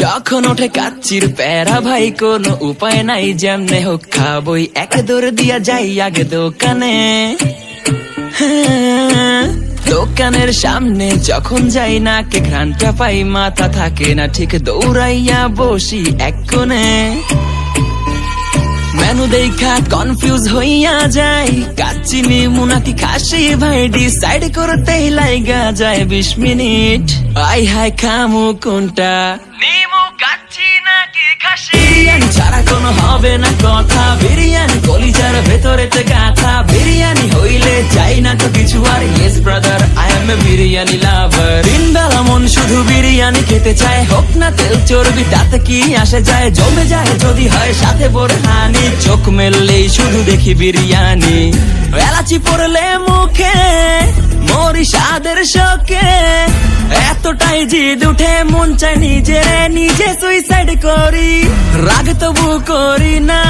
যখন ওঠে কাচ্চির প্যারা ভাই কোনো উপায় নাই, যেমনে হোক খাবই, এক দৌড় দিয়া যাই আগে দোকানে। দোকানের সামনে যখন যাই না কে ঘ্রাণটা পাই, মাথা থাকে না ঠিক, দৌড়াইয়া বসি এক কোণে। মেনু দেখা কনফিউজ হইয়া যাই, কাচ্চি নিমু নাকি খাসি ভাই ডিসাইড করতেই লাইগা যায় 20 মিনিট। আই হাই খামু কোনটা, নিমু কাচ্চি নাকি খাসি? বিরিয়ানি ছাড়া কোনো হবে না কথা, বিরিয়ানি কলিজার ভেতরেতে গাথা, বিরিয়ানি হইলে চাই না তো কিছু আর। Yes brother, I M A biryani লাভার। দিন বেলা মন শুধু বিরিয়ানি খেতে চায়, হোক না তেল চর্বি তাতে কি আসে যায়, জমে যায় যদি হয় সাথে বোরহানি। চোখ মেললেই শুধু দেখি বিরিয়ানি, এলাচি পড়লে মুখে মরি স্বাদের শোকে। এতটাই জিদ উঠে মন চাই নিজে সুইসাইড করি, রাগ তবু করি না।